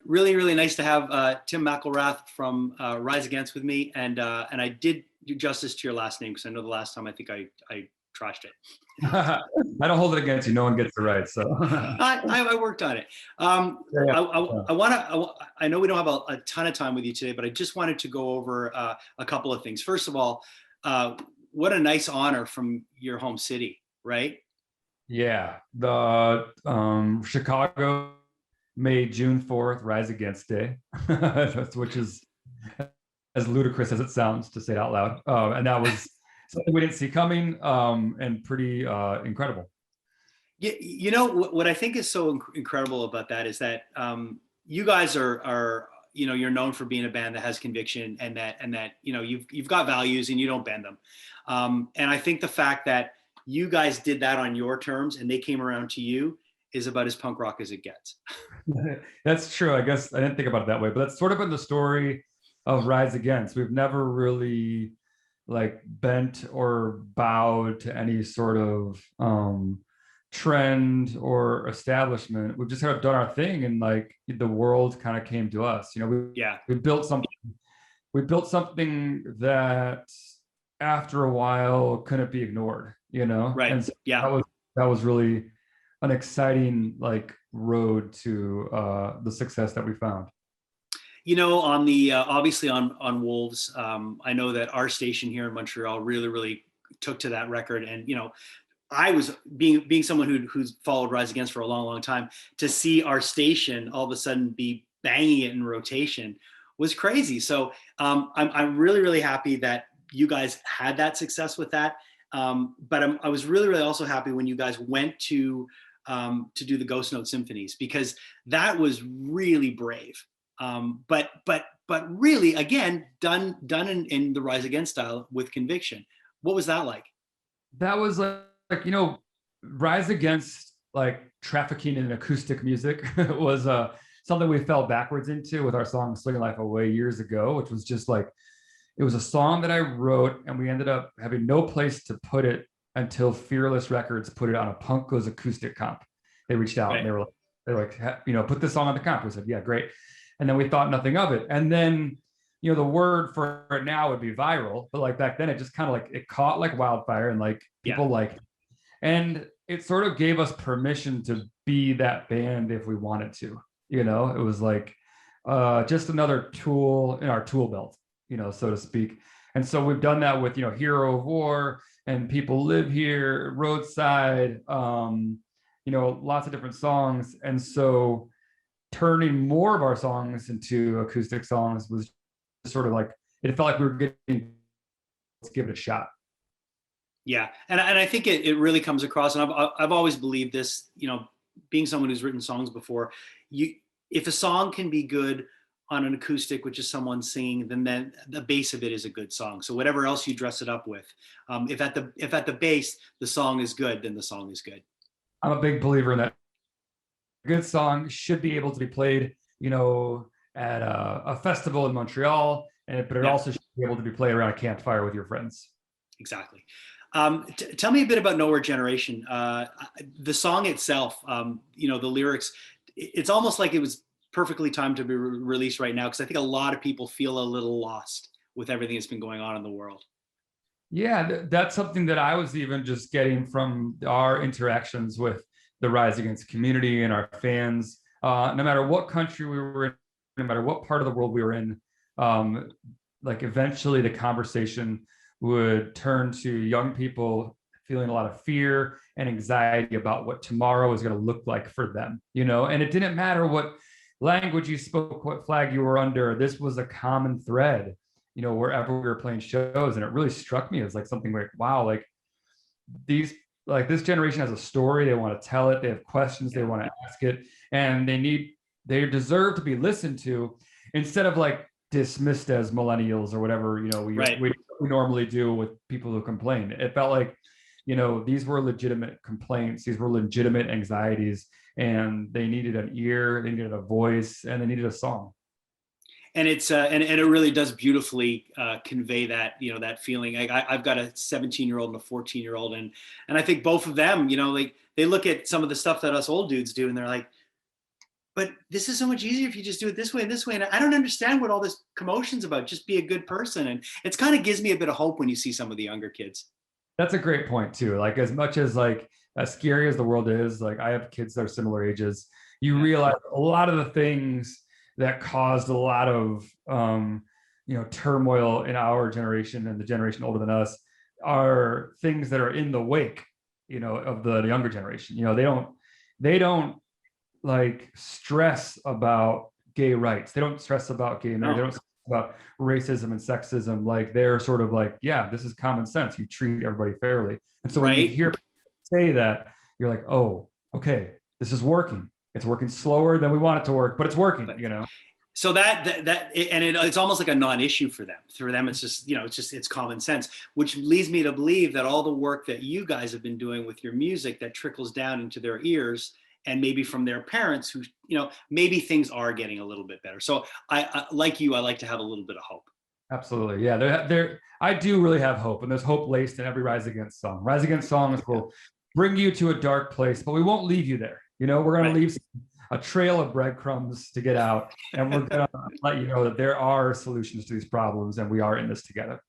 Really nice to have Tim Mcllrath from Rise Against with me, and I did do justice to your last name because I know the last time I think I trashed it. I don't hold it against you. No one gets it right, so I worked on it. I know we don't have a ton of time with you today, but I just wanted to go over a couple of things. First of all, what a nice honor from your home city, right? Yeah, the Chicago made June 4th Rise Against Day, which is as ludicrous as it sounds to say it out loud. And that was something we didn't see coming, and pretty incredible. You know what I think is so incredible about that is that you guys are you're known for being a band that has conviction and that you've got values and you don't bend them. And I think the fact that you guys did that on your terms and they came around to you is about as punk rock as it gets. That's true. I guess I didn't think about it that way, but that's sort of been the story of Rise Against. We've never really like bent or bowed to any sort of trend or establishment. We've just kind of done our thing, and like the world kind of came to us. We built something that after a while couldn't be ignored. Right. And so that was really an exciting like road to the success that we found. On the obviously on Wolves, I know that our station here in Montreal really took to that record, and I was being someone who's followed Rise Against for a long time, to see our station all of a sudden be banging it in rotation was crazy. So I'm really happy that you guys had that success with that. But I was really also happy when you guys went to do the Ghost Note symphonies, because that was really brave. But really, again, done in the Rise Against style with conviction. What was that like? That was like Rise Against, like trafficking in acoustic music was something we fell backwards into with our song Swinging Life Away years ago, which was just like, it was a song that I wrote and we ended up having no place to put it until Fearless Records put it on a Punk Goes Acoustic comp. They reached out, right, and they were like, put this song on the comp. We said, yeah, great. And then we thought nothing of it. And then, the word for it now would be viral, but like back then it just kind of like, it caught like wildfire and like people liked it. And it sort of gave us permission to be that band if we wanted to. It was like just another tool in our tool belt, so to speak. And so we've done that with, Hero of War and People Live Here, Roadside, lots of different songs. And so turning more of our songs into acoustic songs was sort of like, it felt like we were getting, let's give it a shot. Yeah, and I think it really comes across, and I've always believed this, being someone who's written songs before, if a song can be good on an acoustic, which is someone singing, then the base of it is a good song. So whatever else you dress it up with, if at the base the song is good, then the song is good. I'm a big believer in that. A good song should be able to be played, at a festival in Montreal, but it also should be able to be played around a campfire with your friends. Exactly. Tell me a bit about Nowhere Generation. The song itself, the lyrics, it's almost like it was perfectly timed to be released right now, because I think a lot of people feel a little lost with everything that's been going on in the world. Yeah, that's something that I was even just getting from our interactions with the Rise Against community and our fans. No matter what country we were in, no matter what part of the world we were in, like eventually the conversation would turn to young people feeling a lot of fear and anxiety about what tomorrow is going to look like for them, and it didn't matter what language you spoke, what flag you were under. This was a common thread, wherever we were playing shows. And it really struck me as like something like, wow, like this generation has a story. They want to tell it. They have questions. They want to ask it, and they deserve to be listened to instead of like dismissed as millennials or whatever, we normally do with people who complain. It felt like, these were legitimate complaints. These were legitimate anxieties, and they needed an ear, they needed a voice, and they needed a song. And it's and it really does beautifully convey that, that feeling. I've got a 17-year-old and a 14-year-old, and I think both of them, they look at some of the stuff that us old dudes do, and they're like, but this is so much easier if you just do it this way and this way. And I don't understand what all this commotion's about. Just be a good person. And it's kind of gives me a bit of hope when you see some of the younger kids. That's a great point too. Like as much as like as scary as the world is, like I have kids that are similar ages. You realize a lot of the things that caused a lot of turmoil in our generation and the generation older than us are things that are in the wake, of the younger generation. They don't like stress about gay rights. They don't stress about gay marriage. They don't stress about racism and sexism. Like they're sort of like, yeah, this is common sense. You treat everybody fairly. And so when you hear people say that, you're like, oh, okay, this is working. It's working slower than we want it to work, but it's working, So it's almost like a non-issue for them. For them, it's just, it's common sense, which leads me to believe that all the work that you guys have been doing with your music that trickles down into their ears and maybe from their parents who, maybe things are getting a little bit better. So I like you, I like to have a little bit of hope. Absolutely. Yeah. I do really have hope, and there's hope laced in every Rise Against song. Rise Against songs will bring you to a dark place, but we won't leave you there. We're going to leave a trail of breadcrumbs to get out, and we're going to let you know that there are solutions to these problems, and we are in this together.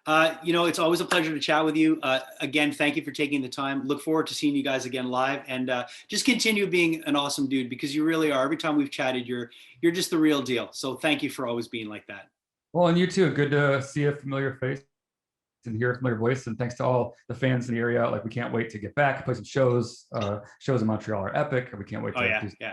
It's always a pleasure to chat with you. Again, thank you for taking the time. Look forward to seeing you guys again live, and just continue being an awesome dude, because you really are. Every time we've chatted, you're just the real deal. So thank you for always being like that. Well, and you too. Good to see a familiar face and hear a familiar voice. And thanks to all the fans in the area. Like, we can't wait to get back, play some shows. Shows in Montreal are epic, and we can't wait to do